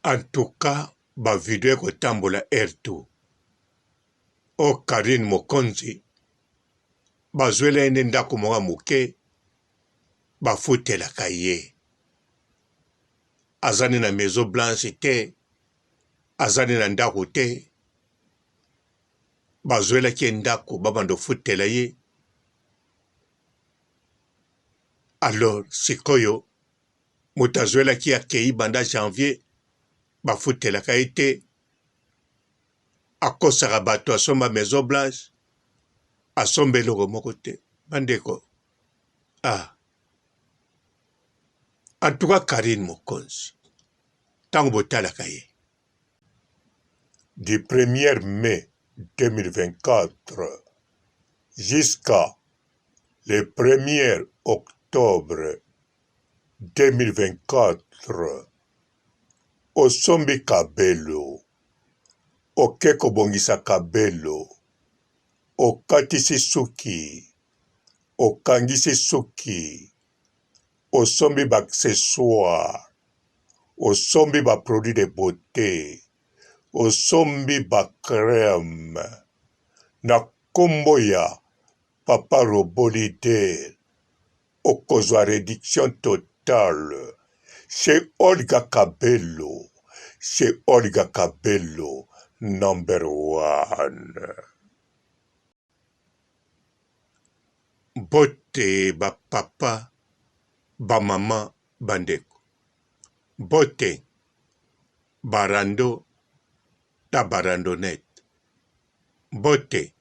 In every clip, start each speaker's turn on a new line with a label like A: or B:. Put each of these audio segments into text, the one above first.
A: En tout cas, ba video ko tambola R2. O Karine Mokonzi, bazwela ene ndako moka moke, bafutelaka ye. Azani na Maison Blanche te, azani na ndako te, bazwelaki ndako babando futela ye. Alors, sikoyo, moto azwelaki akei banda janvier, bafutelaka ye te, akosaka bato asomba Maison Blanche, asomba eloko moko te. Bandeko, en tout cas, Karine Mokonzi, tango botalaka ye. Du 1er mai 2024 jusqu'à le 1er octobre 2024, osombi Kabelo, okeko bongisa Kabelo, okatisi suki, okangisi suki, osombi ba-accessoire, osombi ba-produit de beauté, osombi ba-crème, na kombo ya Papa Robolidel, okozwa réduction totale chez Olga Kabelo, chez Olga Kabelo, number 1. Bote ba papa, ba mama, bandeko. Bote barando, ta barandonet. Bote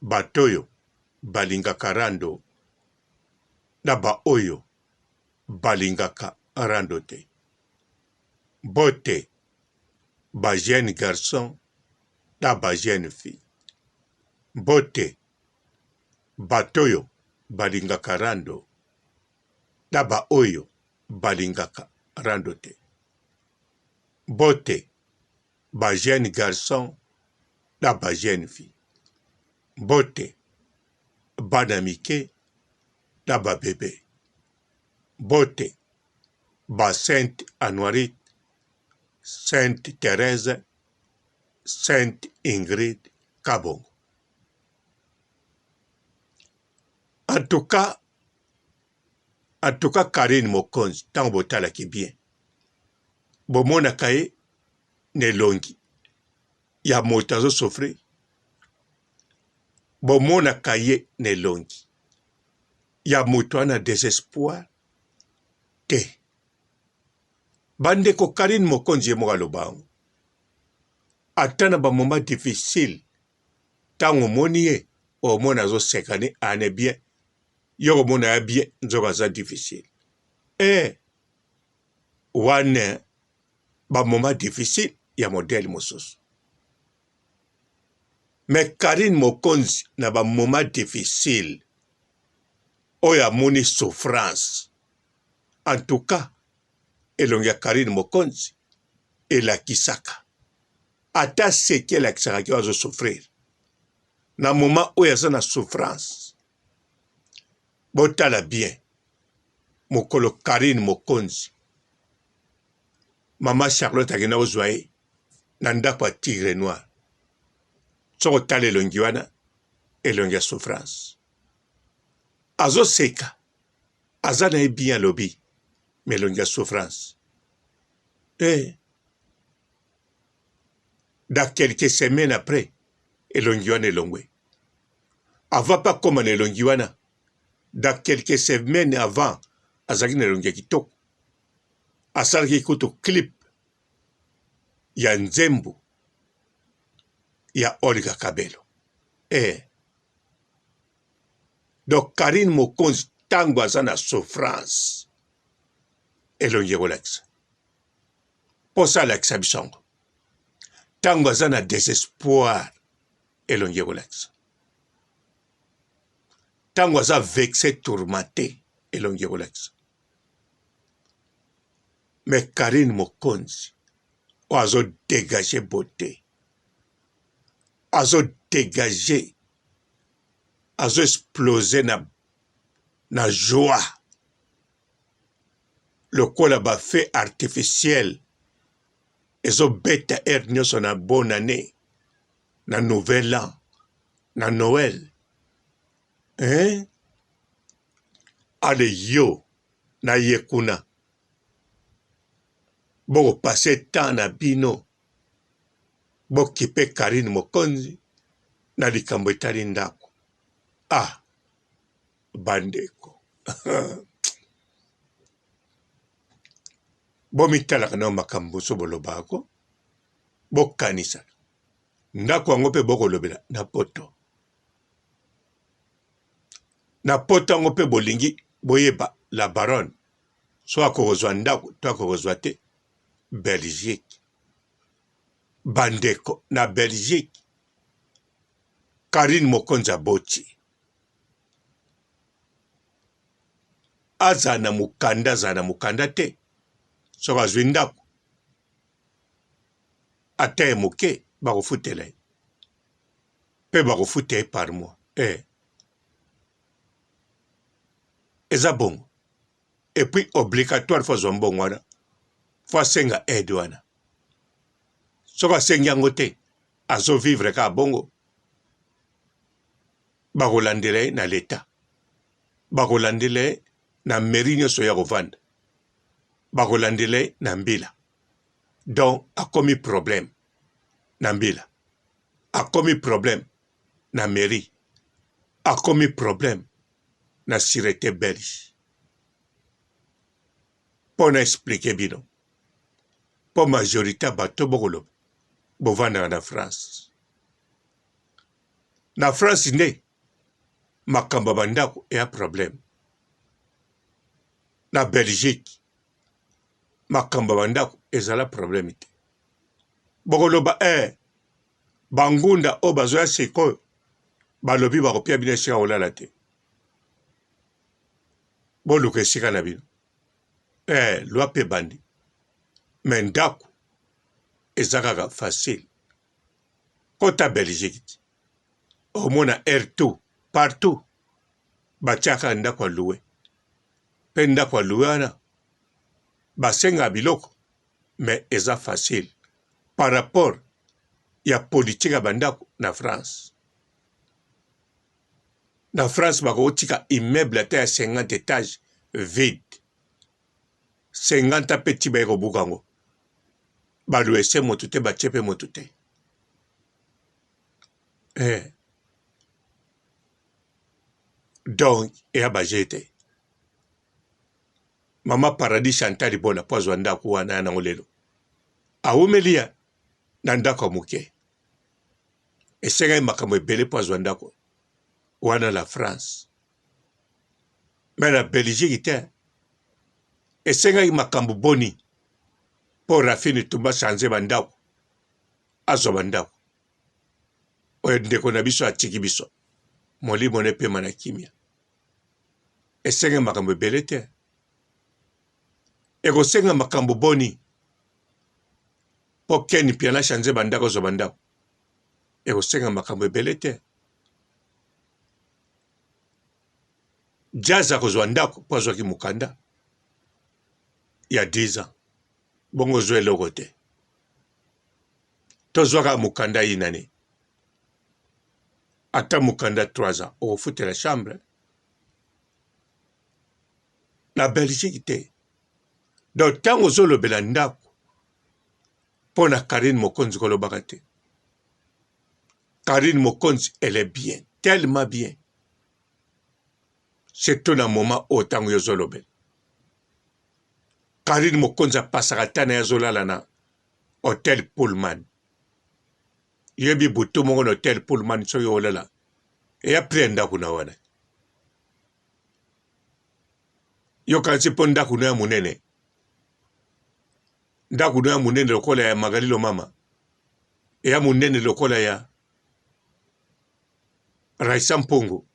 A: batoyo, balingaka rando, na ba oyo, balingaka rando te. Bote ba jeune garçon, na ba jeune fille. Bote batoyo, balingaka rando, na ba oyo, balingaka rando te. Bote ba jeune garçon, na ba jeune fille. Bote bana mike, na ba bébé. Bote ba Sainte Anoirite, Sainte Thérèse, Sainte Ingrid Kabongo. En tout cas, Karine Mokonzi, tango botalaki bien. Bomona kaye, ne longi. Ya moto azo sofri. Bomona kaye, ne longi. Ya moto ana désespoir. Te. Bandeko Karine Mokonzi moka lobango. Atana ba moment difficile. Tango moni ye, o mona zo sekane ane bien. Yoko mona ya bien, nzoka za difficile. Wane, ba moment difficile, ya modèle mosusu. Mais Karine Mokonzi, na ba moment difficile, oya moni souffrance. En tout cas, elongia Karine Mokonzi, elakisaka. Ata seki elakisaka ki wazo souffrir. Na moment oya za na souffrance. Botala bien. Mokolo Karine Mokonzi. Mama Charlotte agena ozwaye. Nanda kwa tigre noir. Soko tala elongi wana. Elongia souffrance. Azo seka. Azana e bien lobby. Mais elongia souffrance. Dans quelques semaines après, elongi wana elongwe. Avant pas comme elongi wana. Dans quelques semaines avant, azaki na elongi kitoko. Asalaki kuto clip ya nzembo ya Olga Kabelo. Donc Karine Mokonzi tango aza na souffrance elongi kolakisa. Posa alakisa bisongo. Tango aza na désespoir elongi kolakisa. Tango aza vexé tourmenté elongi kolakisa. Mais Karine Mokonzi azo dégager beauté. Azo dégager. Azo exploser na joie. Le quoi là-bas fait artificiel. ezobeta ere nyonso na bonne année, na nouvel an, na Noël. Hein? Ale yo na ye kuna boko passe temps na bino bokipe Karine Mokonzi na likambo etali ndako. Ah, bandeko. Bomitalaka na makambo so bolobako bokanisa ndako yango mpe bokolobela na poto. Na poto yango mpe bolingi boyeba la baronne so akokozwa ndako to akokozwa te. Belgique. Bandeko na Belgique. Karine Mokonzi aboti. Aza na mukanda te. Soka azwi ndako. Ate moke bakofutela ye. Pe bakofute ye par mois. Eza bongo. Et puis obligatoire fo zwa mbongo wana. Fo asenga aide wana. Soka asengi yango te. Azo vivre ka bongo. Bakolandela ye na leta. Bakolandela ye na mairie nyonso ya kovanda. Bakolandela ye na mbila. Donc akomi problème na mbila. Akomi problème na mairie. Akomi problème na sûreté belge. Pour expliquer bino. Pour majorité bato bokolo bovanda na France. Na France nde makamba bandako ya problème. Na Belgique makamba bandako ezala problème te. Bokoloba bangunda o bazoya sikoyo balobi bakopia bino esika olala te. Boluka esika na bino. Loi pe bandi. Mais ndako eza kaka facile. Kota Belgique omona R2 partout batiaka ndako aloué. Pe ndako aloué wana basenga biloko mais eza facile par rapport ya politique ya bandako na France. Na France bakotika immeuble ata ya 50 étages vide. 50 petit bayeko bukango. Balouese motu te bachepe motu te. Donc eya bajete. Mama Paradis Chantal bona pozwa ndako wana na ngolelo. Awumelia na ndako muke. Esenga makambo ebele pozwa ndako wana la France. Mais la Belgique te esenga makambo boni pour Rafini Tumba chanze bandako. Azo bandako. Oyo ndeko na biso atiki biso. Molimo ne pema na kimia. Esenga makambo ebele te. Ekosenga makambo boni po keni piana chanze bandako zo bandako. Ekosenga makambo ebele te. Jaza kozwa ndako po azwaki mukanda ya 10 ans. Bongo zwe eloko te. Tozwaka mukanda inane. Ata mukanda 3 ans. Okofute la chambre. Na Belgique te. Donc tango zolobela ndako pona Karine Mokonzi kolobaka te. Karine Mokonzi, elle est bien, tellement bien. C'est tout un moment autant que zolobela. Karine Mokonzi apasaka tana ya zolala na Hotel Pullman. Yebi butu mongo na Hotel Pullman so yolala. E ya prenda kuna wana. Yo kansi po ndaku na ya munene. Ndaku na ya munene lokola ya Magalilo mama. E ya munene lokola ya Raisa Mpungu.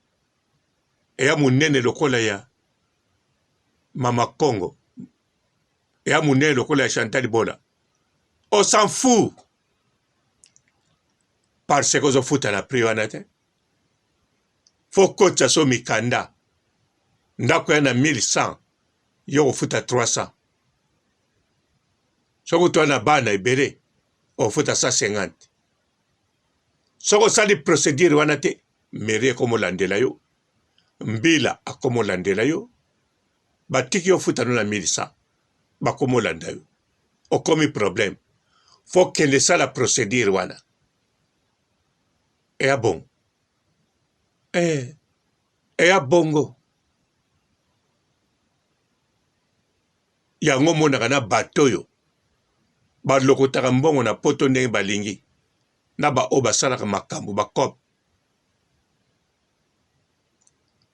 A: E ya munene lokola ya Mama Congo. E ya munene lokola ya Chantal Bola. On s'en fout. Parce que zo futa na priwana te. Foko tsa so mikanda. Ndako ya na 1100. Yo futa 300. Soko to na bana ibere ofuta 150. Soko sali procédure wana te mairie komo landela yo. Mbila akomo landela yo. Batiki ofuta no na 1100. Bakomo landa yo. Okomi problème. Faut kende sala procédure wana. Ea bon. Ea bongo. Yango monaka na bato yo. Balokotaka mbongo na poto ndenge balingi. Na ba o basalaka makambo bakop.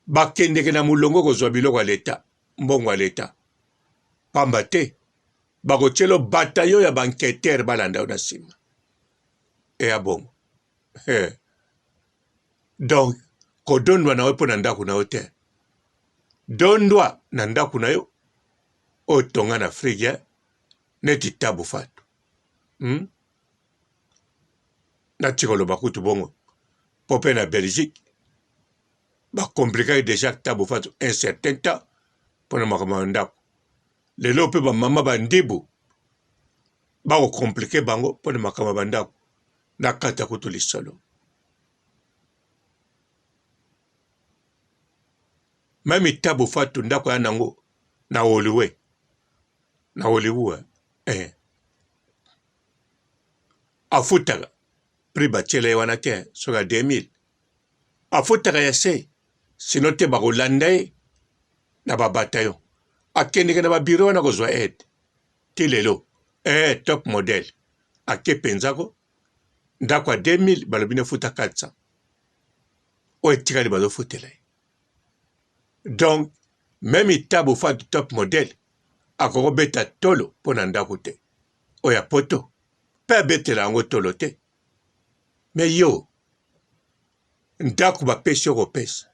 A: Bakendeke na mulongo kozwa biloko ya leta. Mbongo ya leta. Pamba te. Bakotielo batayo ya banketer balanda yo na sima. Ea bongo. Donc, kodondwa na wepo na ndaku na hotel. Dondwa na ndaku na yo. Otonga na Afrique neti tabu fatu. Na chikolo bakutu bongo. Popé na Belgique. Ba compliqué déjà tabu fatu un certain temps. Pona makama ndaku. Lelo pe ba mama bandibu. Ba ko compliqué bango pona makama bandaku. Na kata kutu lisolo. Mami tabu fatu ndako ya nango na oliwe. Na oliwe. Afutaga. Priba chele wana te. Soga 2000. Afutaga ya se. Sinote bako landae. Na babatayo. Akendeke na babiro wana kozwa aide. Tilelo. Top model. Ake penzako. Ndako ya 2000. Balobine futa 400. Oe tika li bado futele. Donc, même tabu fatu top model, akoko beta tolo pona ndaku te. Oya poto, pe betela ango tolo te. Mais yo, ndaku ba pesi yoko pesa.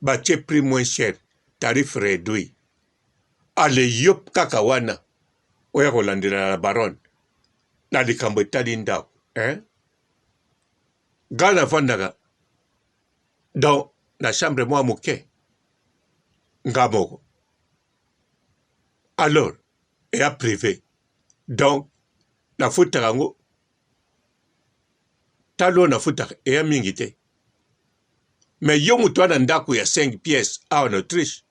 A: Ba che prix moins cher, tarif réduit. Ale yop kaka wana, oya kolandela la baron. Na likambo etali ndaku, Gana fandaka, dans la chambre moi muke. Ngamoko. Alors, et à privé. Donc, la futarango, talo na futaka, et à mingite. Mais yomu toana ndaku ya 5 pièces en Autriche,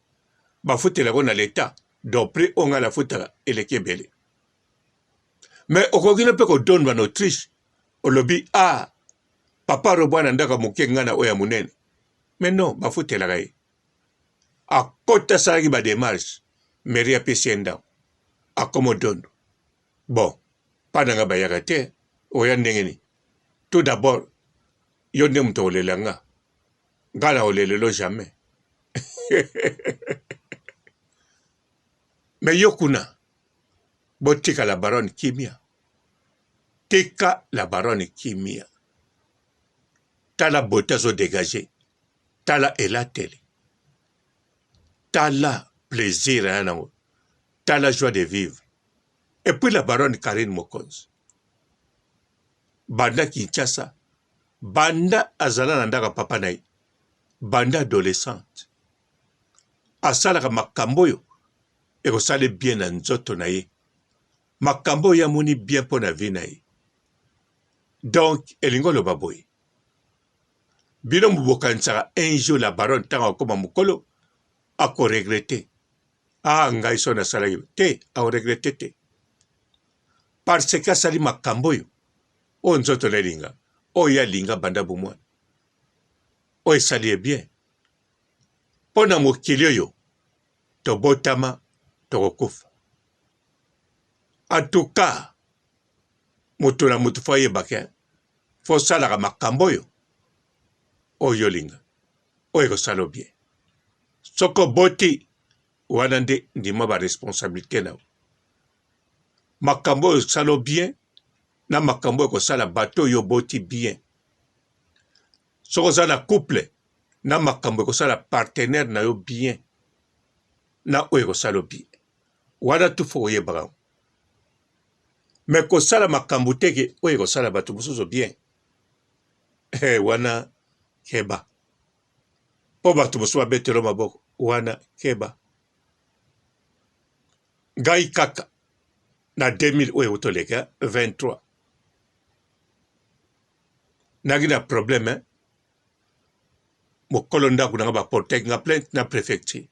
A: ba futela na l'État, donc prix onga la futaka, et le kebele. Mais okogine pe ko donwa en Autriche, olobi, papa robwana ndaka muke ngana oya munene. Mais non, ba futela gaye. A kota saragi ba démarche, mairie apesienda, a komodondo. Bon, pananga ba yagate, oya ndengeni. Tout d'abord, yo ne mto olelanga. Ngala olelelo jamais. Mais yo kuna, botika la baronne kimia. Tika la baronne kimia. Tala botazo dégagé. Tala elatele. Tala plaisir à un Tala joie de vivre. Et puis la baronne Karine Mokonzi. Banda Kinshasa. Banda azala nandaka papa naï. Banda adolescente. Asalaka makamboyo. Et ko sale bien na nzoto na ye. Makambo ya moni bien pour la vie na ye. Donc, elingo lo baboy. Bino mbubokansaka un jour la baronne tanga koma mukolo. Ako regretter. Ngai so na sala te, ako regretter te. Parce que sali makambo yo. O nzoto na linga. O ya linga banda bumwana. O sali bien. Pona mokili yo. To botama, to kokufa. En tout cas, moto na moto foye bake. Fo sala makambo yo. O yo linga. O eko salo bien. Soko boti wanande ndima ba responsabilité na. Makambo salo bien na makambo ko sala bateau yo boti bien. Soko sala couple na makambo ko sala partenaire na yo bien. Na ko salo bien. Wana tu fo ye bra. Mais ko sala makambo teke ko sala bateau musuzo bien. Wana keba. Po bato mosuwa betelo maboko wana keba. Ngai kaka na 2000 oyo utoleka 23 nagi na problème mokolo ndako nanga baporte nga plainte na préfecture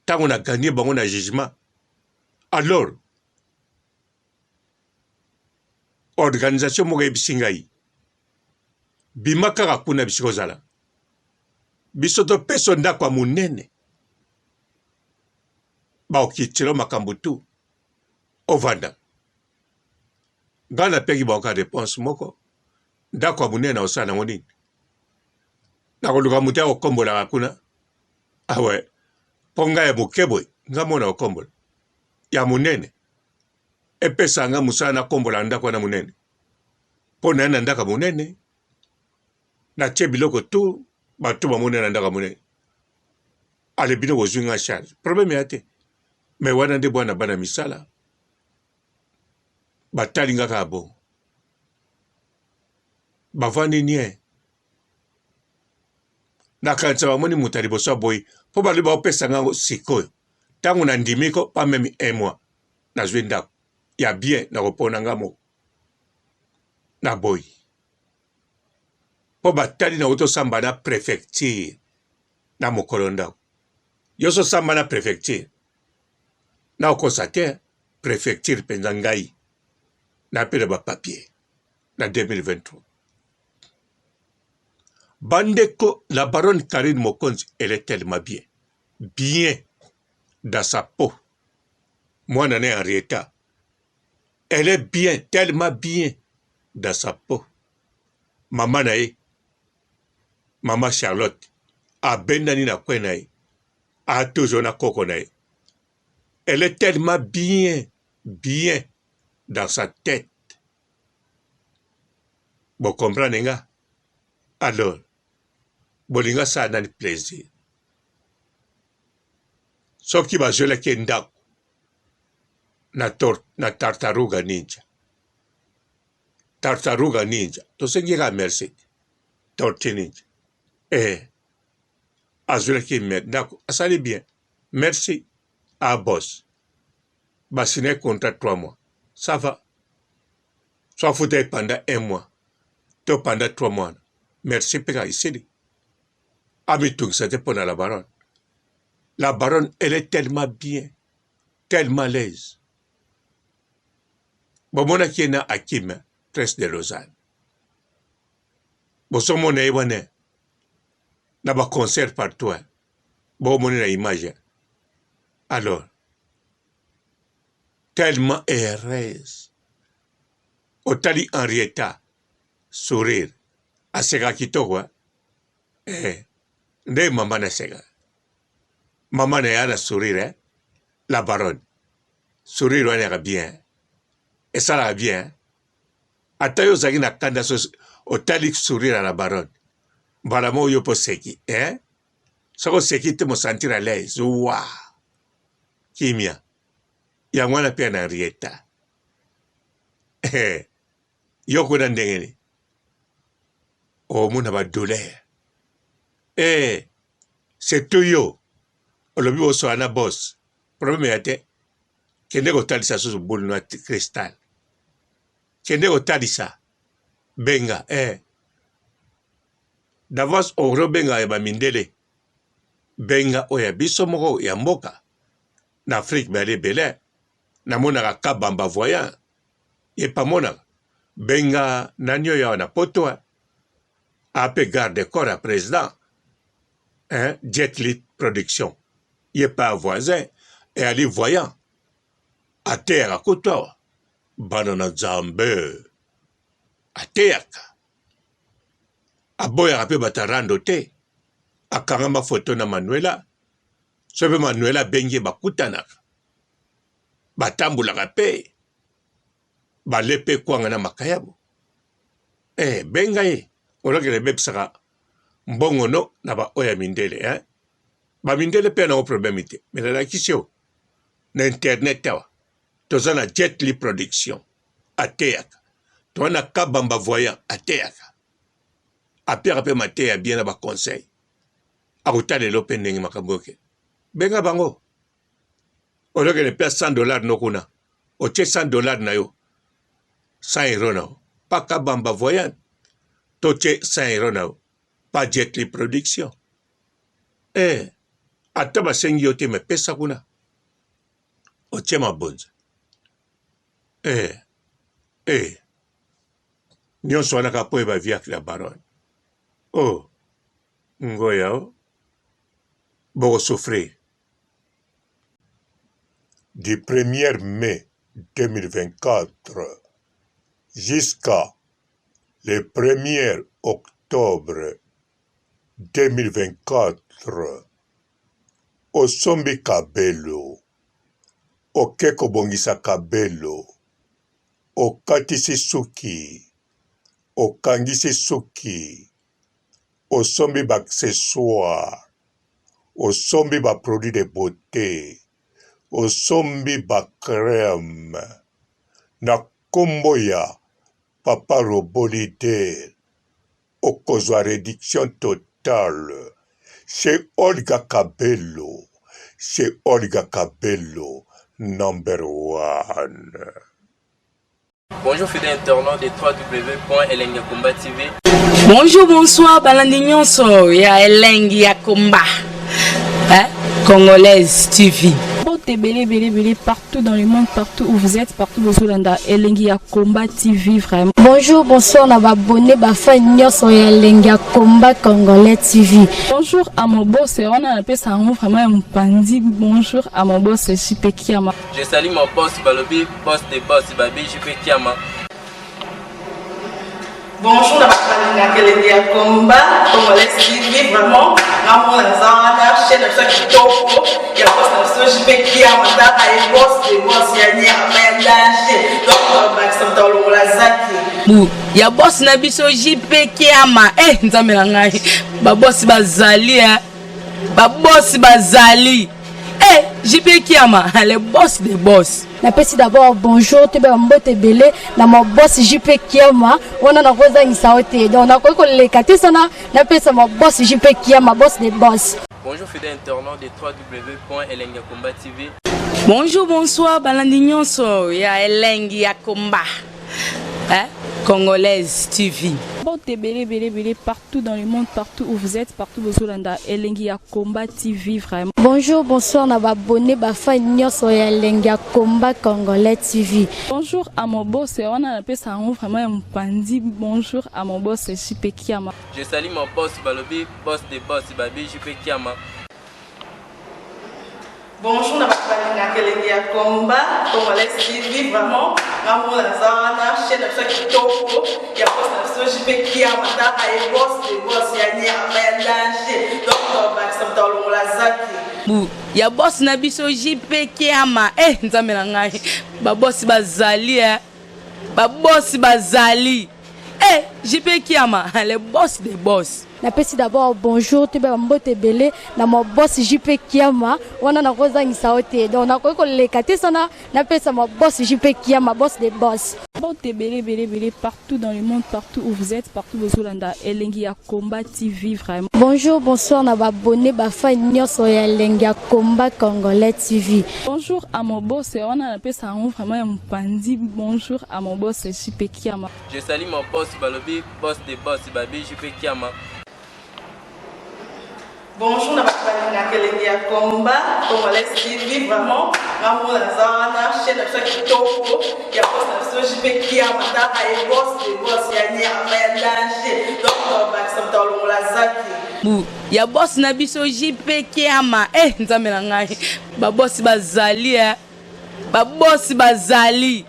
A: ntango na gagné bango na jugement alors organisation moko yebisi ngai bima kaka kuna bisika ozala biso topesa ndako ya monene baokitilo makambo tu ovanda ngai napeki bango ka réponse moko ndako ya monene na osala nango nini nakoluka moto akokombolaka kuna awe mpo ngai ya moke boye ngai mona okombola ya monene epesa nga mosala nakombola ndako wana monene mpo na ye na ndako ya monene natie biloko tu bato bamone na ndako ya monene ale bino bozwi nga charge problème ya te me wana nde bwana bana misala batali nga kaka bongo bavandi nie nakanisa bamoni moto ya liboso boyi mpo balobi baopesa nga sikoyo ntango na ndimiko pa meme 1 mois nazwi ndako ya bien nakopona nga moko na boyi mpo batali na otosamba na préfecture na mokolo ndako yoso samba na préfecture na okosa te préfecture mpenza ngai na pele bapapier na 2023 bandeko la baronne Karine Mokonzi elle est tellement bien dans sa peau mwana ne Henrietta elle est bien tellement bien dans sa peau mama na ye mama Charlotte abendani na kwe na ye a toujours na koko na ye elle est tellement bien dans sa tête bon comprendre nga alors bolinga sa nani plaisir soki bazwelaki ndako na tartaruga ninja tosengi ka merci torti ninja azwelaki ndako asali bien merci à boss basine contrat 3 mois ça va soit foutu pendant 1 mois to pendant 3 mois merci peka isili amitungisa te pona la baronne elle est tellement bien tellement à l'aise bomonaki ye na Hakim presse de Lausanne bosomona ye wana na baconcert partout bomoni na image alors tellement heureuse otali Henrietta sourire aseka kitoko nde mama na seka mama na yana sourire la baronne sourire wana yaka bien esalaka bien ata yo ozalaki na kanda so otali sourire la baronne mbala mo yo mpo seki soko oseki te mosentir à l'aise wa kimia yango wana mpe na Henrietta yo kuna ndenge ni omona badouleur surtout yo olobi bosola na boss problème ya te kende kotalisa susu boule na cristal kende kotalisa benga d'avance oro benga ya bamindele benga oya biso moko ya mboka na Afrique bale bele namonaka kabamba voyant ye pamonaka benga nani oyo na poto ape garde corps à président Jet Li production ye pa voisin et ali voyant ateyaka kutoa bana na Nzambe ateyaka aboyaka mpe batarando te akanga mafoto na Manuela so mpe Manuela bengi bakutanaka batambulaka mpe bale mpe kwanga na makayabo benga ye olokele bebisaka mbongono na baoya mindele bamindele mpe nango problème te me nalakisi yo na internet awa toza na Jet Li production ateyaka toza na kabamba voyant ateyaka apeyaka mpe mateya bien na baconseil akutalelo mpe ndenge makambo oke benga bango Au lieu que ne paye $100 no kuna. O tche $100 na yo. 100 € na yo. Pas kabamba voyant. To tche 100 € na yo. Pas jet li production. Ata basengi yo te me pesa kuna. O tche mabonza. Nyonso wana ka po eba viak la baron. Ngoya o. Boko souffrir. Du 1er mai 2024 jusqu'à le 1er octobre 2024, osombi kabelo, okeko bongisa kabelo, okatisi suki, okangisi suki, osombi baccessoire, osombi ba produit de beauté, osombi ba crème, na kombo ya Papa Robolide, okozwa réduction totale chez Olga Kabelo, number 1.
B: Bonjour fidèles internautes de www.elengiakomba TV.
C: Bonjour, bonsoir, balandi nyonso ya Elengi ya Komba, Congolaise TV.
D: Belé, partout dans le monde, partout où vous êtes, partout où vous êtes, Elengi ya Komba TV, vraiment.
E: Bonjour, bonsoir, on va abonné, fan nyonso ya Elengi ya Komba Congolais TV.
D: Bonjour à mon boss, on a appelé ça vraiment un pandi. Bonjour à mon boss, JP Kiama.
B: Je salue mon boss Balobi, boss des boss Babi, JP Kiama.
F: Bonjour, na Elengi ya Komba Congolais TV, vraiment. Namo na zana chaîne de kitoko ya boss na JP Kiama, ta ay boss des boss ya ni ama danger. Donc ba kisanta longola zaki.
C: Ya boss na biso JP Kiama, nzambe na ngai. Ba boss bazali ba boss bazali. JP Kiama, le boss des boss.
E: Napesi d'abord bonjour, te ba mbote belé na mo boss JP Kiama, wana na koza ngisaote. Donc na ko le katesana, napesa mo boss JP Kiama, boss des boss.
B: Bonjour fidèles internautes de www.elengiakomba TV.
C: Bonjour, bonsoir, balandi nyonso ya Elengi ya Komba, Congolaise TV.
D: Belé, partout dans le monde, partout où vous êtes, partout où vous êtes, Elengi ya Komba TV, vraiment.
E: Bonjour, bonsoir, on va abonné, fan nyonso ya Elengi ya Komba Congolais TV.
D: Bonjour à mon boss, on a appelé ça vraiment un pandi. Bonjour à mon boss, JP Kiama.
B: Je salue mon boss Balobi, boss des boss Babi, JP Kiama.
F: Bonjour, na Elengi ya Komba Congolais TV, vraiment. Namo na zana chaîne de kitoko ya boss na JP Kiama, ta ay boss des boss ya ni ama danger. Donc ba kisanta longola zaki.
C: Ya boss na biso JP Kiama, nzambe na ngai. Ba boss bazali ba boss bazali. JP Kiama, le boss des boss.
E: Napesi d'abord bonjour, te ba mbote belé na mo boss JP Kiama, wana na koza ngisaote. Donc na ko le katesana, napesa mo boss JP Kiama, boss des boss.
D: Belé, partout dans le monde, partout où vous êtes, partout où vous êtes, Elengi ya Komba TV, vraiment.
E: Bonjour, bonsoir, on va abonné, fan nyonso ya Elengi ya Komba Congolais TV.
D: Bonjour à mon boss, on a appelé ça vraiment un pandi. Bonjour à mon boss, JP Kiama.
B: Je salue mon boss Balobi, boss des boss Babi, JP Kiama.
F: Bonjour, na Elengi ya Komba Congolais TV, vraiment. Namo na zana chaîne de kitoko ya boss na JP Kiama, ta ay boss des boss ya ni ama danger. Donc ba kisanta longola zaki.
C: Ya boss na biso JP Kiama, nzambe na ngai. Ba boss bazali ba boss bazali.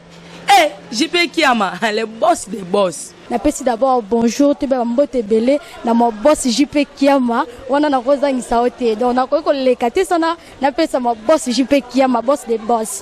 C: JP Kiama, le boss des boss.
E: Napesi d'abord bonjour, te ba mbote belé na mo boss JP Kiama, wana na koza ngisaote. Donc na ko le katesana, napesa mo boss JP Kiama, boss des boss.